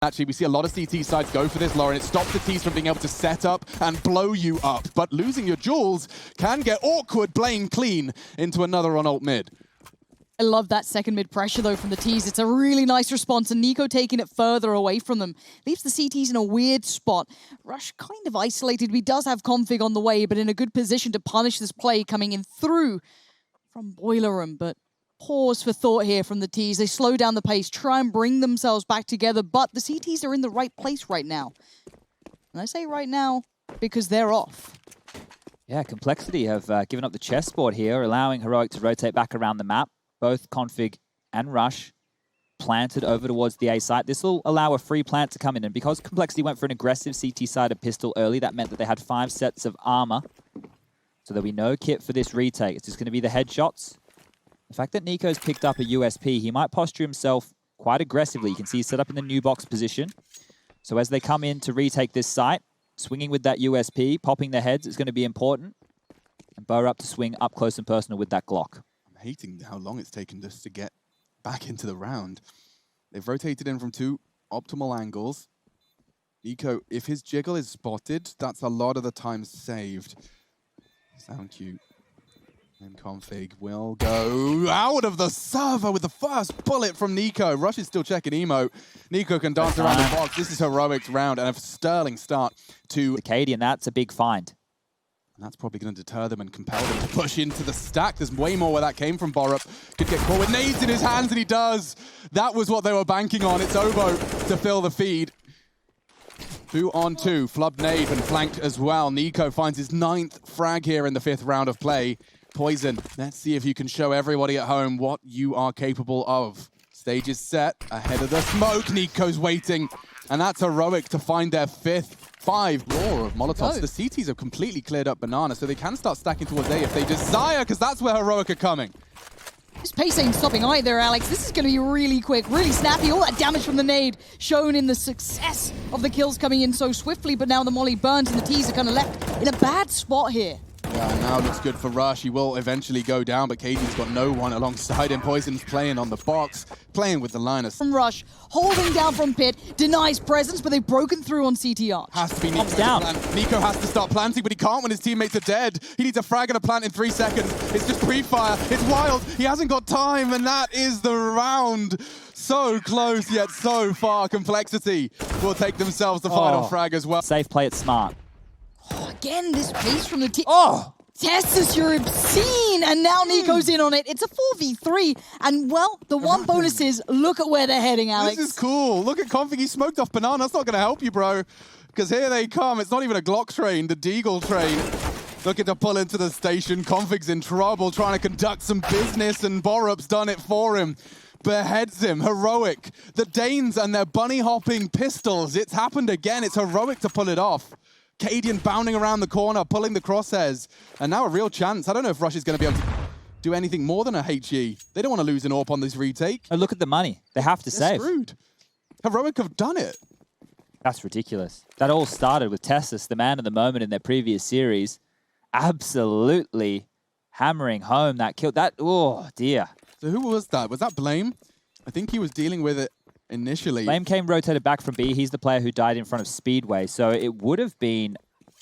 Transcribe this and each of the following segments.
Actually, we see a lot of CT sides go for this, Lauren. It stops the Ts from being able to set up and blow you up. But losing your jewels can get awkward, playing clean into another on ult mid. I love that second mid pressure, though, from the Ts. It's a really nice response, and Nico taking it further away from them. Leaves the CTs in a weird spot. Rush kind of isolated. He does have config on the way, but in a good position to punish this play coming in through from Boiler Room. But pause for thought here from the Ts. They slow down the pace, try and bring themselves back together, but the CTs are in the right place right now. And I say right now because they're off. Yeah, Complexity have given up the chessboard here, allowing Heroic to rotate back around the map. Both Config and Rush planted over towards the A site. This will allow a free plant to come in, and because Complexity went for an aggressive CT-sided pistol early, that meant that they had 5 sets of armor. So there'll be no kit for this retake. It's just going to be the headshots. The fact that Nico's picked up a USP, he might posture himself quite aggressively. You can see he's set up in the new box position. So as they come in to retake this site, swinging with that USP, popping their heads is going to be important. And Bo up to swing up close and personal with that Glock. I'm hating how long it's taken just to get back into the round. They've rotated in from 2 optimal angles. Nico, if his jiggle is spotted, that's a lot of the time saved. Sound cute. And Config will go out of the server with the first bullet from Nico. Rush is still checking emo. Nico can dance around the box. This is Heroic's round and a sterling start to Acadian. That's a big find. And that's probably going to deter them and compel them to push into the stack. There's way more where that came from. Borup could get caught with nades in his hands, and he does. That was what they were banking on. It's Obo to fill the feed. 2 on 2. Flubbed nade and flanked as well. Nico finds his 9th frag here in the 5th round of play. Poison, let's see if you can show everybody at home what you are capable of. Stage is set, ahead of the smoke. Nico's waiting, and that's Heroic to find their 5th. 5 more of Molotovs. The CTs have completely cleared up Banana, so they can start stacking towards A if they desire, because that's where Heroic are coming. This pace ain't stopping either, Alex. This is going to be really quick, really snappy. All that damage from the nade shown in the success of the kills coming in so swiftly, but now the molly burns and the Ts are kind of left in a bad spot here. Yeah, now looks good for Rush. He will eventually go down, but Cadian's got no one alongside him. Poison's playing on the box, playing with the liners. From Rush, holding down from Pit, denies presence, but they've broken through on CTR. Has to be Nico down. Nico has to start planting, but he can't when his teammates are dead. He needs a frag and a plant in 3 seconds. It's just pre-fire. It's wild. He hasn't got time, and that is the round. So close, yet so far. Complexity will take themselves the final frag as well. Safe play it smart. Again, this pace from the team. Tessus, you're obscene! And now Nico's in on it. It's a 4v3. And, well, the one bonus is, look at where they're heading, Alex. This is cool. Look at Config. He smoked off Banana. That's not going to help you, bro. Because here they come. It's not even a Glock train, the Deagle train. Looking to pull into the station. Config's in trouble, trying to conduct some business, and Borup's done it for him. Beheads him. Heroic. The Danes and their bunny-hopping pistols. It's happened again. It's Heroic to pull it off. Cadian bounding around the corner, pulling the crosshairs. And now a real chance. I don't know if Rush is going to be able to do anything more than a HE. They don't want to lose an AWP on this retake. Oh, look at the money. They have to save. Screwed. Heroic have done it. That's ridiculous. That all started with Tessus, the man of the moment in their previous series, absolutely hammering home that kill. That, oh, dear. So who was that? Was that Blame? I think he was dealing with it initially. Blame came rotated back from B. He's the player who died in front of Speedway. So it would have been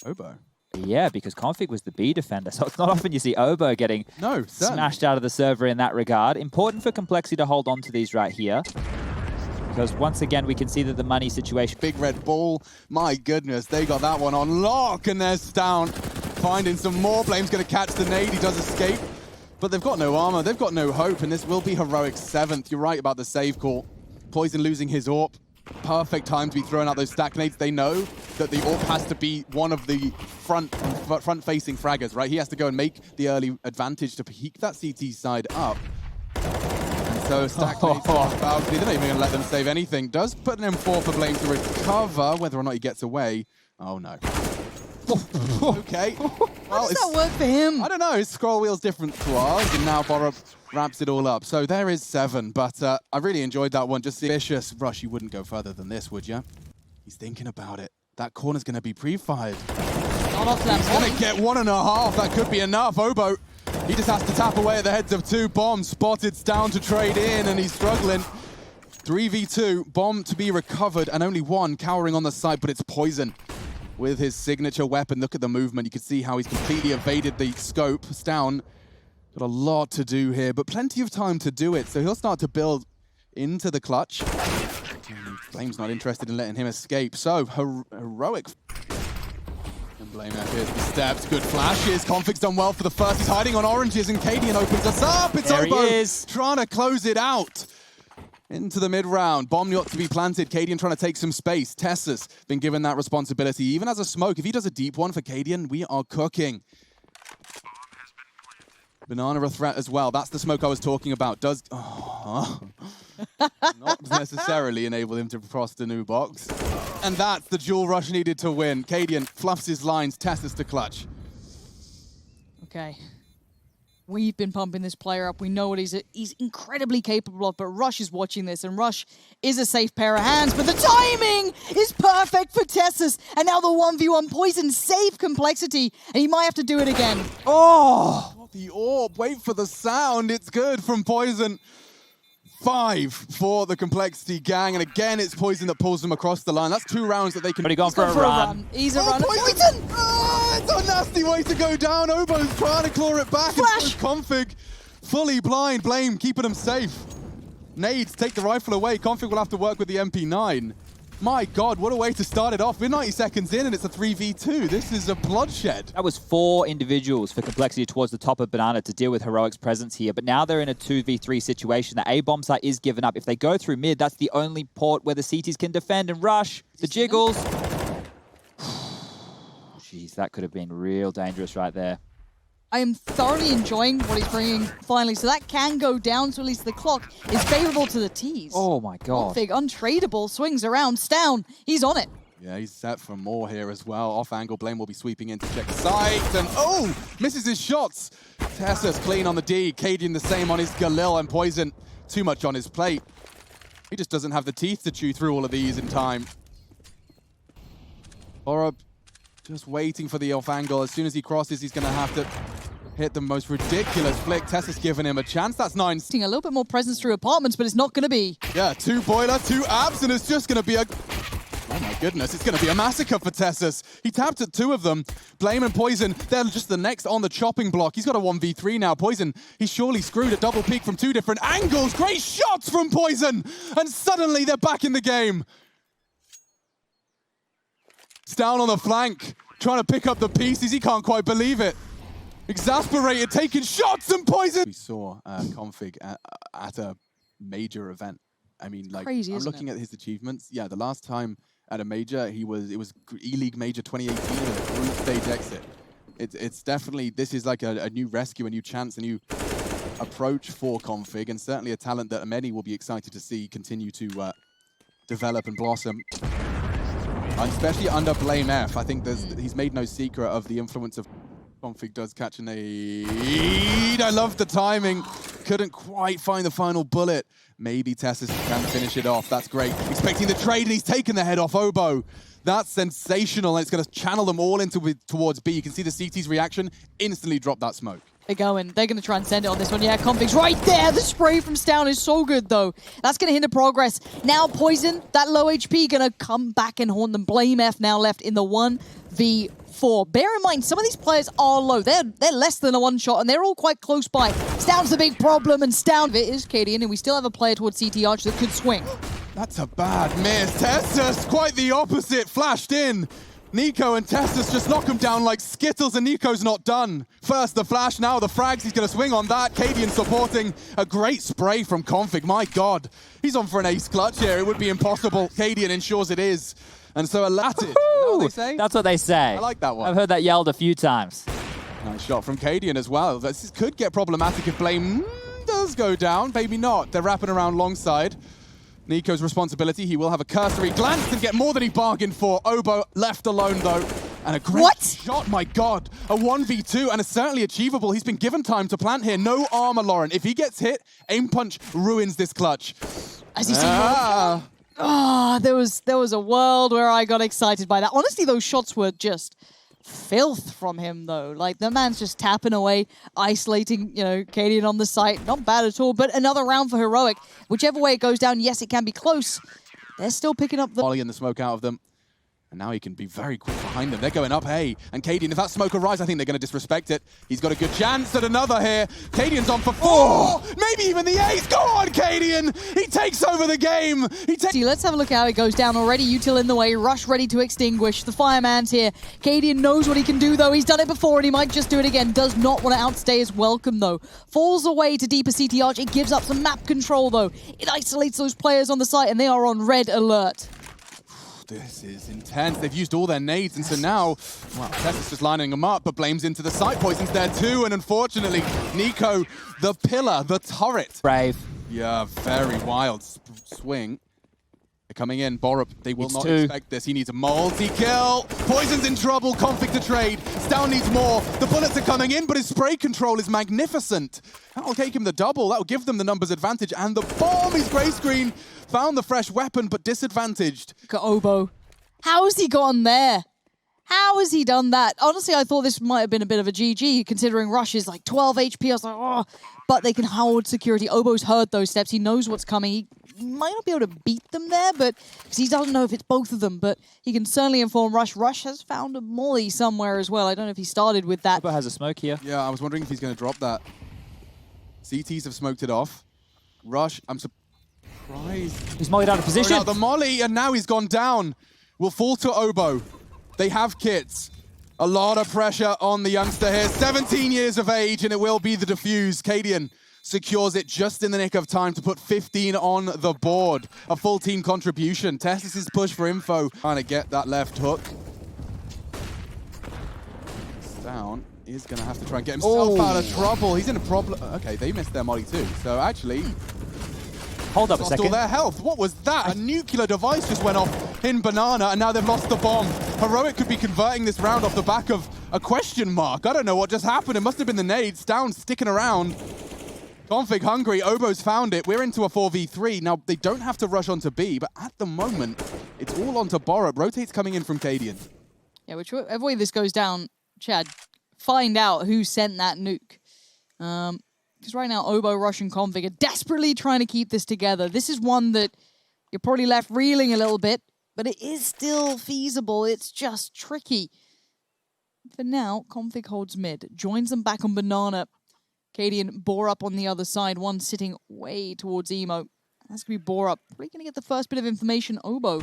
Obo. Yeah, because Config was the B defender. So it's not often you see Obo getting smashed out of the server in that regard. Important for Complexity to hold on to these right here. Because once again, we can see that the money situation. Big red ball. My goodness, they got that one on lock, and they're down. Finding some more. Blame's going to catch the nade. He does escape. But they've got no armor. They've got no hope, and this will be Heroic's 7th. You're right about the save call. Poison losing his AWP. Perfect time to be throwing out those stack nades. They know that the AWP has to be one of the front-facing fraggers, right? He has to go and make the early advantage to peek that CT side up. And so stack nades about to be. They're not even going to let them save anything. Does put an M4 for Blame to recover, whether or not he gets away. Oh, no. Okay. How does that work for him? I don't know. His scroll wheel's different to ours, and now Borup wraps it all up. So there is 7, but I really enjoyed that one. Just vicious. Rush, you wouldn't go further than this, would you? He's thinking about it. That corner's going to be pre-fired. Not off that He's going to get 1.5. That could be enough. Obo, he just has to tap away at the heads of 2 bombs. Spotted down to trade in, and he's struggling. 3v2, bomb to be recovered, and only one cowering on the side, but it's Poison with his signature weapon. Look at the movement. You can see how he's completely evaded the scope. Stavn got a lot to do here, but plenty of time to do it, so he'll start to build into the clutch. Flame's not interested in letting him escape, so heroic. And Blame here's the steps, good flashes. Config's done well for the first. He's hiding on oranges, and Cadian opens us up. It's There he Obo is. trying to close it out. Into the mid-round. Bomb not to be planted. Cadian trying to take some space. Tessa's been given that responsibility. Even as a smoke, if he does a deep one for Cadian, we are cooking. Banana a threat as well. That's the smoke I was talking about. Does... not necessarily enable him to cross the new box. And that's the dual rush needed to win. Cadian fluffs his lines. Tessa's to clutch. Okay. We've been pumping this player up. We know what he's incredibly capable of, but Rush is watching this, and Rush is a safe pair of hands, but the timing is perfect for Tessus. And now the 1v1 Poison save Complexity, and he might have to do it again. Oh, the orb. Wait for the sound. It's good from Poison. 5 for the Complexity gang, and again, it's Poison that pulls them across the line. That's 2 rounds that they can... But he gone for a run. He's a runner. Poison! Oh, it's a nasty way to go down. Obo's trying to claw it back. Flash! And Config fully blind. Blame keeping him safe. Nades take the rifle away. Config will have to work with the MP9. My God, what a way to start it off. We're 90 seconds in, and it's a 3v2. This is a bloodshed. That was 4 individuals for Complexity towards the top of Banana to deal with Heroic's presence here. But now they're in a 2v3 situation. The A-bomb site is given up. If they go through mid, that's the only port where the CTs can defend and rush. The jiggles. Jeez, that could have been real dangerous right there. I am thoroughly enjoying what he's bringing finally, so that can go down, so at least the clock is favorable to the T's. Oh my God. Config, untradeable, swings around, Stavn, he's on it. Yeah, he's set for more here as well. Off angle, Blame will be sweeping in to check the site, and oh, misses his shots. Tessa's clean on the D, Cadian the same on his Galil, and Poison too much on his plate. He just doesn't have the teeth to chew through all of these in time. Borup just waiting for the off angle. As soon as he crosses, he's going to have to hit the most ridiculous flick. Tessa's given him a chance. That's 9. Seeing a little bit more presence through apartments, but it's not going to be. Yeah, 2 boiler, 2 abs, and it's just going to be a... Oh my goodness, it's going to be a massacre for Tessus. He tapped at 2 of them. Blame and Poison, they're just the next on the chopping block. He's got a 1v3 now. Poison, he's surely screwed a double peek from 2 different angles. Great shots from Poison! And suddenly they're back in the game. It's down on the flank, trying to pick up the pieces. He can't quite believe it. Exasperated, taking shots and Poison. We saw Config at a major event. I mean, like, Crazy, I'm isn't looking it? at his achievements. Yeah, the last time at a major, it was E-League Major 2018 and a group stage exit. It's definitely, this is like a new rescue, a new chance, a new approach for Config, and certainly a talent that many will be excited to see continue to develop and blossom. And especially under Blame F, I think he's made no secret of the influence of Config does catch a nade. I love the timing. Couldn't quite find the final bullet. Maybe Tessus can finish it off. That's great. Expecting the trade, and he's taken the head off Obo. That's sensational. And it's going to channel them all towards B. You can see the CT's reaction. Instantly drop that smoke. They're going. They're going to try and send it on this one. Yeah, Config's right there. The spray from Stavn is so good, though. That's going to hinder progress. Now Poison, that low HP, going to come back and haunt them. Blame F now left in the 1v4. Bear in mind, some of these players are low. They're less than a one-shot, and they're all quite close by. Stavn's the big problem, and Stavn is Cadian, and we still have a player towards CT Arch that could swing. That's a bad miss. Tessus, quite the opposite. Flashed in. Nico and Tessus just knock him down like Skittles, and Nico's not done. First the flash, now the frags. He's going to swing on that. Cadian supporting. A great spray from Config. My God. He's on for an ace clutch here. It would be impossible. Cadian ensures it is. And so a Latin. What they say? That's what they say. I like that one. I've heard that yelled a few times. Nice shot from Cadian as well. This could get problematic if Blame does go down. Maybe not. They're wrapping around longside. Nico's responsibility. He will have a cursory glance and get more than he bargained for. Obo left alone, though. And a great shot, my God. A 1v2, and it's certainly achievable. He's been given time to plant here. No armor, Lauren. If he gets hit, aim punch ruins this clutch. As you see, there was a world where I got excited by that. Honestly, those shots were just filth from him, though. Like, the man's just tapping away, isolating, you know, Cadian on the site. Not bad at all, but another round for Heroic. Whichever way it goes down, yes, it can be close. They're still picking up the... Molly and the smoke out of them. And now he can be very quick behind them. They're going up, hey. And Cadian, if that smoke arrives, I think they're going to disrespect it. He's got a good chance at another here. Cadian's on for 4. Maybe even the ace. Go on, Cadian. He takes over the game. Let's have a look at how it goes down already. Util in the way. Rush ready to extinguish. The fireman's here. Cadian knows what he can do, though. He's done it before, and he might just do it again. Does not want to outstay his welcome, though. Falls away to deeper CT Arch. It gives up some map control, though. It isolates those players on the site, and they are on red alert. This is intense. They've used all their nades, and so now, well, Tessa's just lining them up, but blames into the site poisons there too, and unfortunately, Nico, the pillar, the turret. Brave. Yeah, very wild swing. They're coming in. Borup, they will not 2. expect this. He needs a multi-kill. Poison's in trouble. Config to trade. Stown needs more. The bullets are coming in, but his spray control is magnificent. That'll take him the double. That'll give them the numbers advantage. And the bomb, he's gray screen. Found the fresh weapon, but disadvantaged. Look at Obo. How has he gone there? How has he done that? Honestly, I thought this might have been a bit of a GG, considering Rush is like 12 HP. I was like, oh, but they can hold security. Obo's heard those steps. He knows what's coming. He might not be able to beat them there, but because he doesn't know if it's both of them, but he can certainly inform Rush. Rush has found a molly somewhere as well. I don't know if he started with that. Obo has a smoke here. Yeah, I was wondering if he's going to drop that. CTs have smoked it off. Rush, I'm surprised. He's mollied out of position. Out the molly, and now he's gone down. Will fall to Obo. They have kits. A lot of pressure on the youngster here. 17 years of age, and it will be the defuse. Cadian secures it just in the nick of time to put 15 on the board. A full team contribution. Testis' push for info. Trying to get that left hook. Down. He's going to have to try and get himself out of trouble. He's in a problem. Okay, they missed their molly too. So actually, hold up a lost second. all their health. What was that? A nuclear device just went off in Banana, and now they've lost the bomb. Heroic could be converting this round off the back of a question mark. I don't know what just happened. It must have been the nades. Down, sticking around. Config hungry. Obo's found it. We're into a 4v3. Now, they don't have to rush onto B, but at the moment, it's all onto Borup. Rotate's coming in from Cadian. Yeah, whichever way this goes down, Chad, find out who sent that nuke. Because right now, Obo, Rush, and Config are desperately trying to keep this together. This is one that you're probably left reeling a little bit, but it is still feasible. It's just tricky. For now, Config holds mid, joins them back on Banana. Cadian, Borup on the other side, one sitting way towards Emo. That's going to be Borup. Probably going to get the first bit of information. Obo,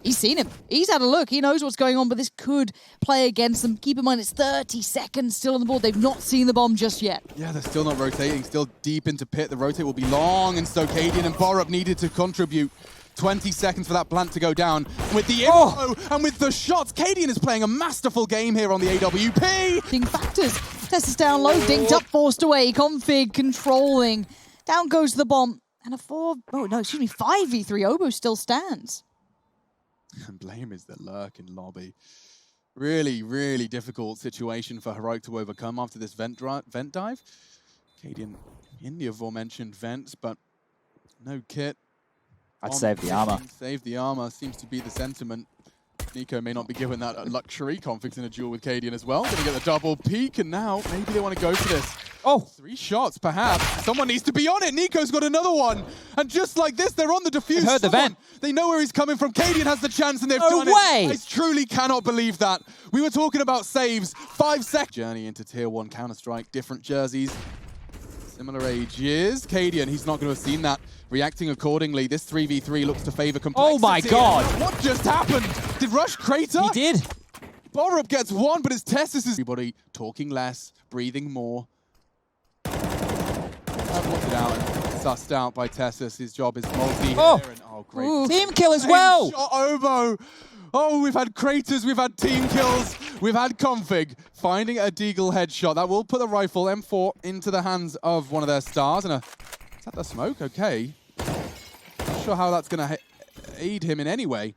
he's seen him. He's had a look. He knows what's going on, but this could play against them. Keep in mind, it's 30 seconds still on the board. They've not seen the bomb just yet. Yeah, they're still not rotating. Still deep into pit. The rotate will be long, and so Cadian and Borup needed to contribute. 20 seconds for that plant to go down. With the info and with the shots, Cadian is playing a masterful game here on the AWP. Factors. Test is down low, dinked up, forced away. Config controlling. Down goes the bomb. And a 5v3. Obo still stands. And Blame is the lurk in lobby. Really, really difficult situation for Heroic to overcome after this vent dive. Cadian in the aforementioned vents, but no kit. I'd save the armor. Save the armor seems to be the sentiment. Nico may not be given that luxury. Config's in a duel with Cadian as well. Gonna get the double peek, and now maybe they want to go for this. Oh, 3 shots, perhaps. Someone needs to be on it. Nico's got another one. And just like this, they're on the defuse. Heard the vent. They know where he's coming from. Cadian has the chance, and they've No done way. it. I truly cannot believe that. We were talking about saves. 5 seconds. Journey into Tier 1 Counter-Strike. Different jerseys. Similar ages. Cadian, he's not going to have seen that. Reacting accordingly. This 3v3 looks to favor complexity. Oh my god. What just happened? Did Rush crater? He did. Borup gets one, but his Testis is... Everybody talking less, breathing more. Blocked it out and sussed out by Testis. His job is multi. Oh, great. Ooh. Team kill as well. Shot Obo. Oh, we've had craters, we've had team kills, we've had Config finding a Deagle headshot. That will put the rifle M4 into the hands of one of their stars. And is that the smoke? Okay. Not sure how that's going to aid him in any way.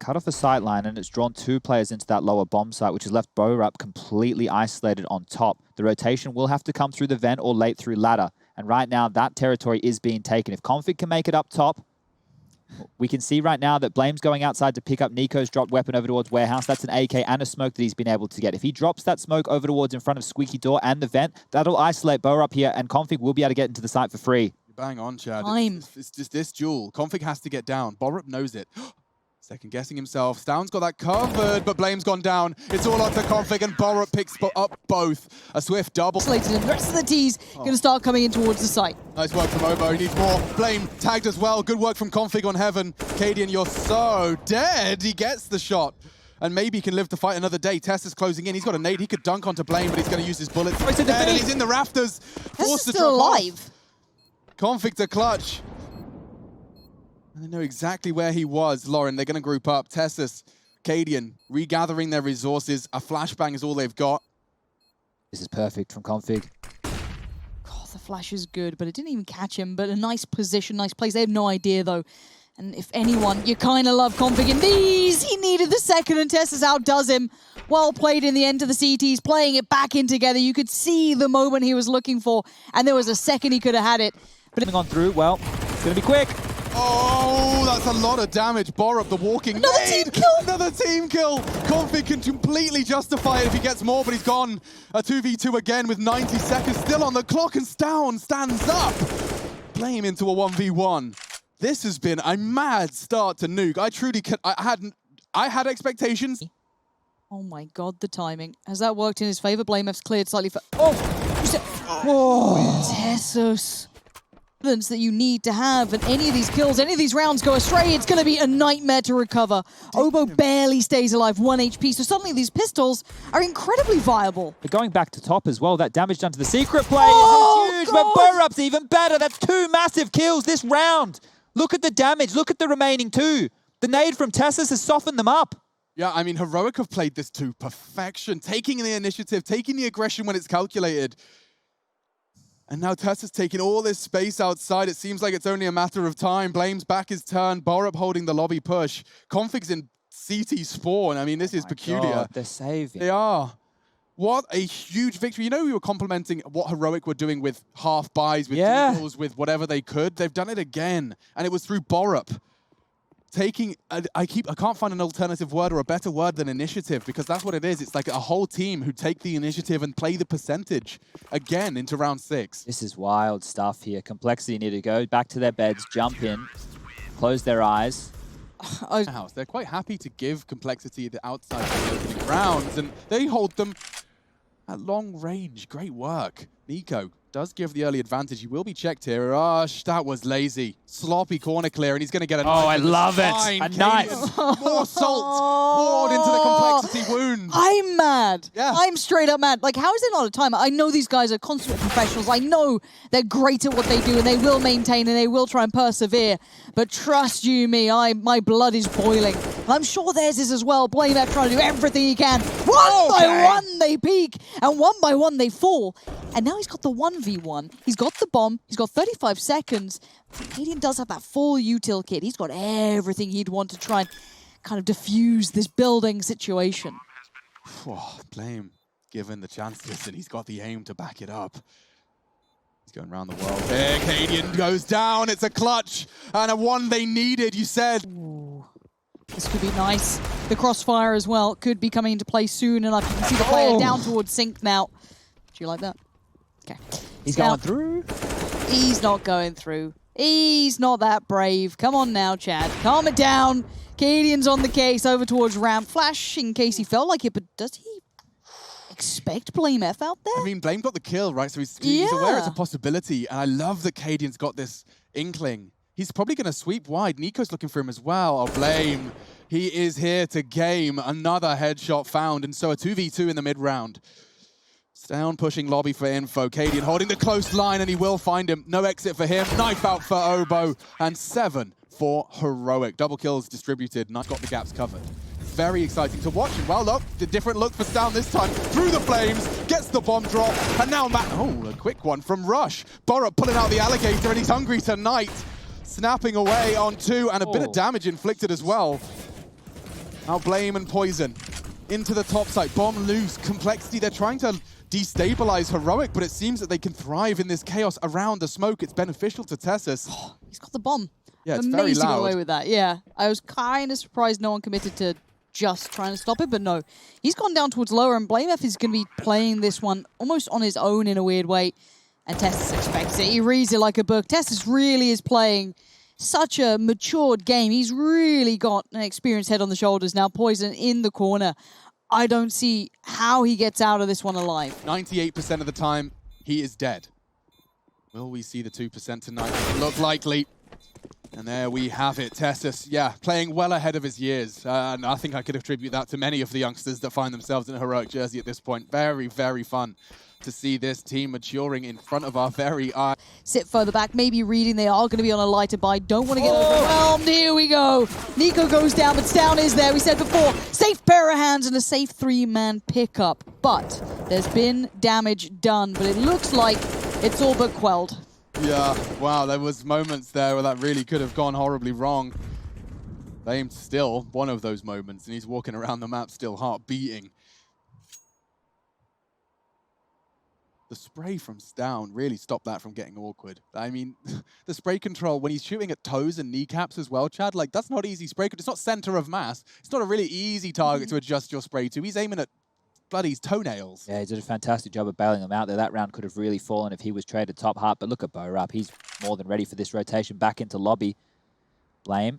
Cut off the sight line, and it's drawn 2 players into that lower bomb site, which has left Borup completely isolated on top. The rotation will have to come through the vent or late through ladder. And right now, that territory is being taken. If Config can make it up top, We can see right now that Blame's going outside to pick up Nico's dropped weapon over towards Warehouse. That's an AK and a smoke that he's been able to get. If he drops that smoke over towards in front of Squeaky Door and the vent, that'll isolate Bo up here, and Config will be able to get into the site for free. Bang on, Chad. Time. It's just this duel. Config has to get down. Borup knows it. Second guessing himself. Stound's got that covered, but Blame's gone down. It's all onto Config, and Borup picks up both. A swift double. Isolated, and the rest of the T's going to start coming in towards the site. Nice work from Obo. He needs more. Blame tagged as well. Good work from Config on Heaven. Cadian, you're so dead. He gets the shot. And maybe he can live to fight another day. Tess is closing in. He's got a nade. He could dunk onto Blame, but he's going to use his bullets. And he's in the rafters. Tess Forced is to still drop alive. off. Config to clutch. And they know exactly where he was. Lauren, they're going to group up. Tessus, Cadian, regathering their resources. A flashbang is all they've got. This is perfect from Config. God, the flash is good, but it didn't even catch him. But a nice position, nice place. They have no idea, though. And if anyone, you kind of love Config in these. He needed the second, and Tessus outdoes him. Well played in the end of the CTs, playing it back in together. You could see the moment he was looking for, and there was a second he could have had it. But Coming on through, well, it's going to be quick. Oh, that's a lot of damage. Borup, the walking Another nade. team kill! Another team kill. Config can completely justify it if he gets more, but he's gone. A 2v2 again with 90 seconds still on the clock, and Stound stands up. Blame into a 1v1. This has been a mad start to Nuke. I truly I had expectations. oh my God, the timing. Has that worked in his favor? Blame F's cleared slightly for... Oh, Tessus. That you need to have, and any of these kills, any of these rounds go astray, it's going to be a nightmare to recover. Obo barely stays alive, 1 HP, so suddenly these pistols are incredibly viable. But going back to top as well, that damage done to the secret play Oh, is huge, God! but Borup's even better. That's 2 massive kills this round. Look at the damage. Look at the remaining 2. The nade from Tessus has softened them up. Yeah, I mean, Heroic have played this to perfection, taking the initiative, taking the aggression when it's calculated. And now Tess is taking all this space outside. It seems like it's only a matter of time. Blame's back his turn. Borup holding the lobby push. Config's in CT spawn. I mean, this is peculiar. God, they're saving. They are. What a huge victory. You know, we were complimenting what Heroic were doing with half buys, with deals, with whatever they could. They've done it again. And it was through Borup. Taking, I can't find an alternative word or a better word than initiative, because that's what it is. It's like a whole team who take the initiative and play the percentage again into round 6. This is wild stuff here. Complexity need to go back to their beds, jump in, close their eyes. They're quite happy to give Complexity the outside opening rounds, and they hold them at long range. Great work. Nico does give the early advantage. He will be checked here. Rush, that was lazy. Sloppy corner clear, and he's going to get a knife. I love it. Spine. A knife. More salt poured into the Complexity wound. I'm mad. Yeah. I'm straight up mad. Like, how is there not a timer? I know these guys are consummate professionals. I know they're great at what they do, and they will maintain, and they will try and persevere. But trust you me, my blood is boiling. And I'm sure theirs is as well. Blame F trying to do everything he can. One by one they peak, and one by one they fall. And now he's got the 1v1. He's got the bomb. He's got 35 seconds. Cadian does have that full util kit. He's got everything he'd want to try and kind of diffuse this building situation. Oh, Blame given the chances, and he's got the aim to back it up. He's going around the world there. Cadian goes down. It's a clutch and a one they needed, you said. Ooh. This could be nice. The crossfire as well could be coming into play soon enough. You can see the player down towards Sync now. Do you like that? Okay. He's going through. He's not going through. He's not that brave. Come on now, Chad. Calm it down. Cadian's on the case over towards ramp. Flash in case he felt like it, but does he expect Blame F out there? I mean, Blame got the kill, right? So he's aware it's a possibility, and I love that Cadian's got this inkling. He's probably going to sweep wide. Nico's looking for him as well. Oh, Blame. He is here to game. Another headshot found, and so a 2v2 in the mid-round. Stound pushing lobby for info. Cadian holding the close line, and he will find him. No exit for him. Knife out for Obo, and 7 for Heroic. Double kills distributed, and I've got the gaps covered. Very exciting to watch. And well, look, the different look for Stound this time. Through the flames, gets the bomb drop, and now a quick one from Rush. Borup pulling out the alligator, and he's hungry tonight. Snapping away on 2, and a bit of damage inflicted as well. Now Blame and Poison into the top site. Bomb loose. Complexity, they're trying to destabilize Heroic, but it seems that they can thrive in this chaos around the smoke. It's beneficial to Tessus. He's got the bomb. Yeah, it's very Amazed to get away loud. with that. Yeah, I was kind of surprised no one committed to just trying to stop it, but no. He's gone down towards lower, and BlameF is going to be playing this one almost on his own in a weird way. And Tessus expects it. He reads it like a book. Tessus really is playing such a matured game. He's really got an experienced head on the shoulders now. Poison in the corner. I don't see how he gets out of this one alive. 98% of the time, he is dead. Will we see the 2% tonight? Doesn't look likely. And there we have it. Tessus, yeah, playing well ahead of his years. And I think I could attribute that to many of the youngsters that find themselves in a heroic jersey at this point. Very, very fun to see this team maturing in front of our very eyes. Sit further back, maybe reading they are going to be on a lighter buy. Don't want to get overwhelmed. Here we go. Nico goes down, but Down is there. We said before, safe pair of hands and a safe three-man pickup. But there's been damage done, but it looks like it's all but quelled. Yeah, wow, there was moments there where that really could have gone horribly wrong. Blame's still one of those moments, and he's walking around the map still heart beating. The spray from Down really stopped that from getting awkward. I mean, the spray control, when he's shooting at toes and kneecaps as well, Chad, like, that's not easy spray. It's not center of mass. It's not a really easy target to adjust your spray to. He's aiming at bloody toenails. Yeah, he did a fantastic job of bailing them out there. That round could have really fallen if he was traded top heart, but look at Borup. He's more than ready for this rotation back into lobby. Blame.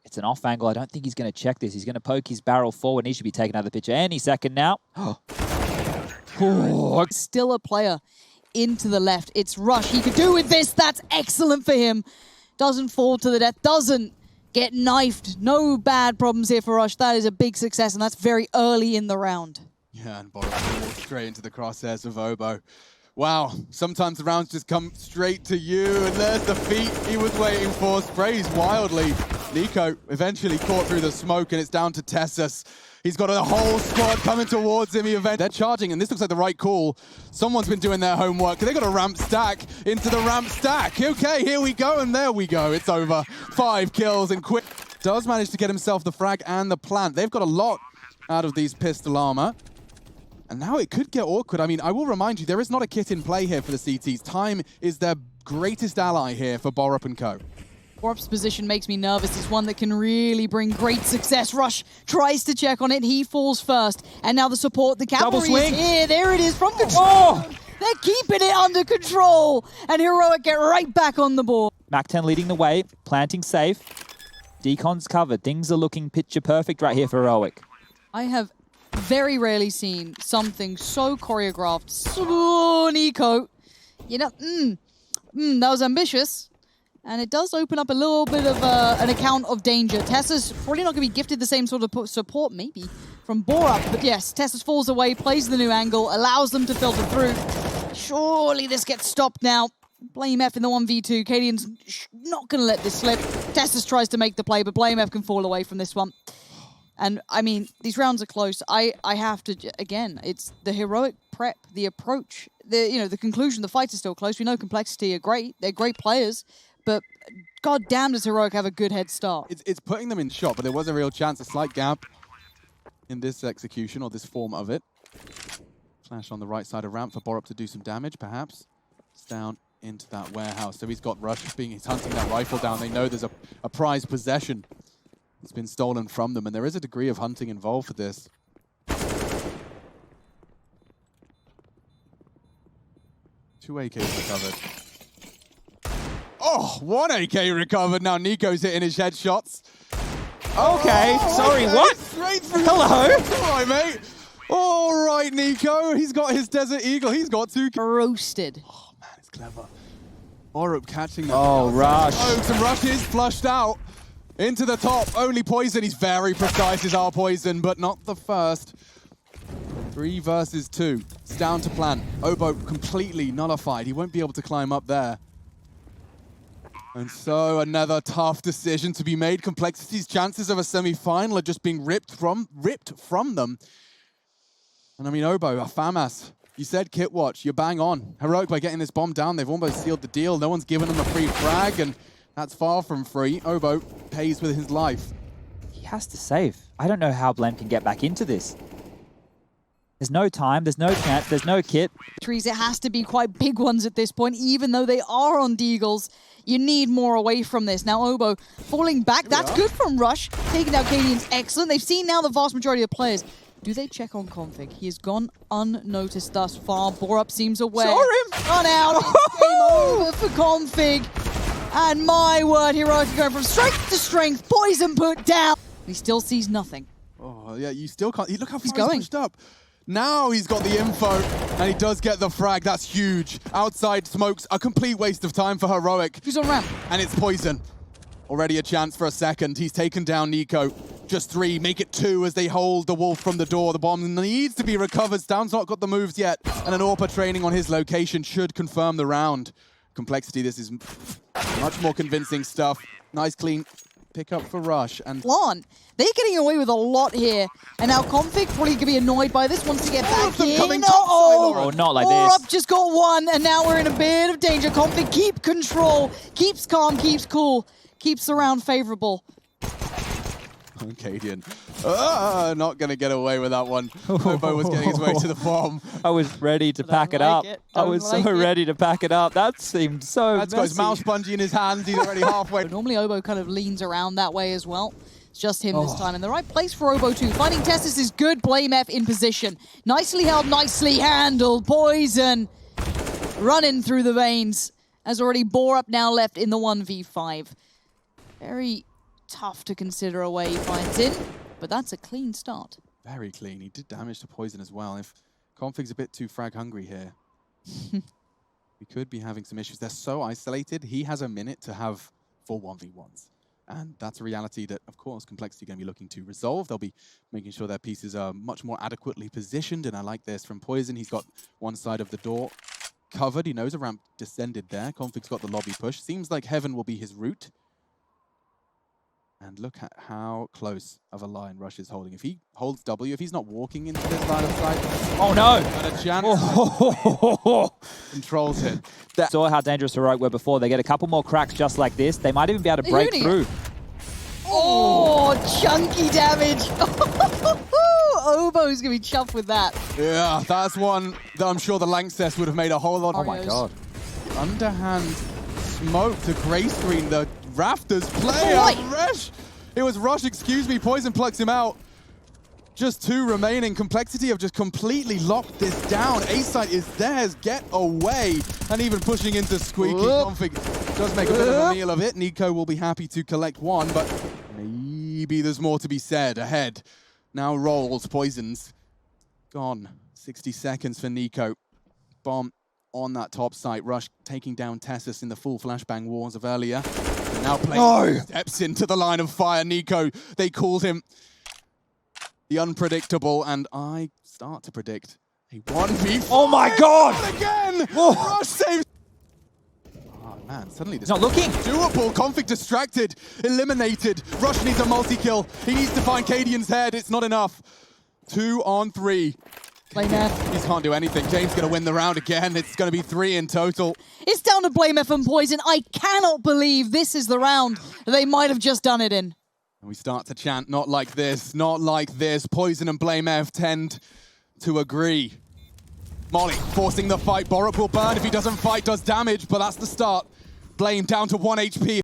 It's an off angle. I don't think he's going to check this. He's going to poke his barrel forward, and he should be taking out of the picture any second now. Still a player into the left. It's Rush. He could do with this. That's excellent for him. Doesn't fall to the death. Doesn't get knifed. No bad problems here for Rush. That is a big success, and that's very early in the round. Yeah, and Borup walks straight into the crosshairs of Obo. Wow, sometimes the rounds just come straight to you, and there's the feat he was waiting for. Sprays wildly. Nico eventually caught through the smoke, and it's down to Tessus. He's got a whole squad coming towards him. They're charging, and this looks like the right call. Someone's been doing their homework. They got a ramp stack into the ramp stack. Okay, here we go, and there we go. It's over. 5 kills, and Quick does manage to get himself the frag and the plant. They've got a lot out of these pistol armor. And now it could get awkward. I mean, I will remind you, there is not a kit in play here for the CTs. Time is their greatest ally here for Borup and co. Borup's position makes me nervous. It's one that can really bring great success. Rush tries to check on it. He falls first. And now the support, the cavalry is here. There it is from control. Oh! They're keeping it under control. And Heroic get right back on the board. Mac-10 leading the way, planting safe. Decon's covered. Things are looking picture perfect right here for Heroic. I have very rarely seen something so choreographed. So Nico, you know, that was ambitious. And it does open up a little bit of an account of danger. Tessus probably not going to be gifted the same sort of support, maybe, from Borup. But yes, Tessus falls away, plays the new angle, allows them to filter through. Surely this gets stopped now. BlameF in the 1v2. Cadian's not going to let this slip. Tessus tries to make the play, but BlameF can fall away from this one. And, I mean, these rounds are close. I have to, again, it's the heroic prep, the approach, the conclusion. The fights are still close. We know Complexity are great. They're great players. But god damn does Heroic have a good head start. It's putting them in shot, but there was a real chance, a slight gap in this execution, or this form of it. Flash on the right side of ramp for Borup to do some damage, perhaps. It's down into that warehouse. So he's got Rush he's hunting that rifle down. They know there's a prized possession that's been stolen from them, and there is a degree of hunting involved for this. Two AKs recovered. Oh, 1 AK recovered. Now Nico's hitting his headshots. Okay, sorry, okay. what? Straight through. Hello? All right, mate. All right, Nico. He's got his Desert Eagle. He's got 2. Roasted. Oh, man, it's clever. Borup catching them. Oh, Rush. Some Rush is flushed out into the top. Only Poison. He's very precise, is our Poison, but not the first. 3 versus 2. It's down to plant. Obo completely nullified. He won't be able to climb up there. And so another tough decision to be made. Complexity's chances of a semi-final are just being ripped from them. And I mean, Obo, a FAMAS. You said kit watch. You're bang on. Heroic by getting this bomb down. They've almost sealed the deal. No one's given them a free frag, and that's far from free. Obo pays with his life. He has to save. I don't know how Blame can get back into this. There's no time, there's no chance, there's no kit. Trees, it has to be quite big ones at this point, even though they are on Deagles. You need more away from this. Now Obo falling back. That's good from Rush. Taking out Cadian's excellent. They've seen now the vast majority of players. Do they check on Config? He has gone unnoticed thus far. Borup seems aware. Saw him! Run out. It's game over for Config. And my word, Heroic going from strength to strength. Poison put down. He still sees nothing. Oh, yeah, you still can't. Look how far he's going. pushed up. Now he's got the info, and he does get the frag. That's huge. Outside smokes, a complete waste of time for Heroic. Who's on ramp? And it's Poison. Already a chance for a second. He's taken down Nico. Just 3, make it 2 as they hold the Wolf from the door. The bomb needs to be recovered. Stound's not got the moves yet. And an AWPA training on his location should confirm the round. Complexity, this is much more convincing stuff. Nice, clean pickup for Rush. And Lan, they're getting away with a lot here. And now Config probably going to be annoyed by this, wants to get back in. Coming topside, Oh, not like Borup this. just got one, and now we're in a bit of danger. Config keep control, keeps calm, keeps cool, keeps the round favorable. Cadian, not going to get away with that one. Obo was getting his way to the bomb. I was ready to pack it like up. it. I was Don't so like it. ready to pack it up. That seemed so That's got his mouse spongy in his hands. He's already halfway. Normally Obo kind of leans around that way as well. It's just him this time. In the right place for Obo too. Finding Testis is good. Blame F in position. Nicely held, nicely handled. Poison running through the veins. As already Borup now left in the 1v5. Very tough to consider a way he finds in, but that's a clean start. Very clean. He did damage to Poison as well. If Config's a bit too frag hungry here, we could be having some issues. They're so isolated. He has a minute to have 4 1v1s. And that's a reality that, of course, Complexity going to be looking to resolve. They'll be making sure their pieces are much more adequately positioned. And I like this from Poison. He's got one side of the door covered. He knows a ramp descended there. Config's got the lobby push. Seems like Heaven will be his route. And look at how close of a line Rush is holding. If he holds W, if he's not walking into this line of sight, Oh no! got a chance. Controls it. Saw how dangerous Heroic were before. They get a couple more cracks just like this. They might even be able to break Uni. through. Oh, chunky damage. Obo's going to be chuffed with that. Yeah, that's one that I'm sure the Lanxess would have made a whole lot. Oh my God. Underhand smoke to gray screen the rafters play. Oh, Rush. It was Rush, excuse me. Poison plucks him out. Just 2 remaining. Complexity have just completely locked this down. A-site is theirs. Get away. And even pushing into Squeaky. Config does make a bit of a meal of it. Nico will be happy to collect 1, but maybe there's more to be said. Ahead. Now rolls. Poisons. Gone. 60 seconds for Nico. Bomb on that top site. Rush taking down Tessus in the full flashbang wars of earlier. Now playing steps into the line of fire. Nico, they called him the unpredictable, and I start to predict a 1v5. Oh my God! Again! Whoa. Rush saves. Oh man, suddenly this He's not looking. doable. Config distracted, eliminated. Rush needs a multi-kill. He needs to find Cadian's head. It's not enough. 2 on 3. Blame F. He can't do anything. James going to win the round again. It's going to be 3 in total. It's down to Blame F and Poison. I cannot believe this is the round they might have just done it in. And we start to chant, not like this, not like this. Poison and Blame F tend to agree. Molly forcing the fight. Borup will burn. If he doesn't fight, does damage, but that's the start. Blame down to 1 HP.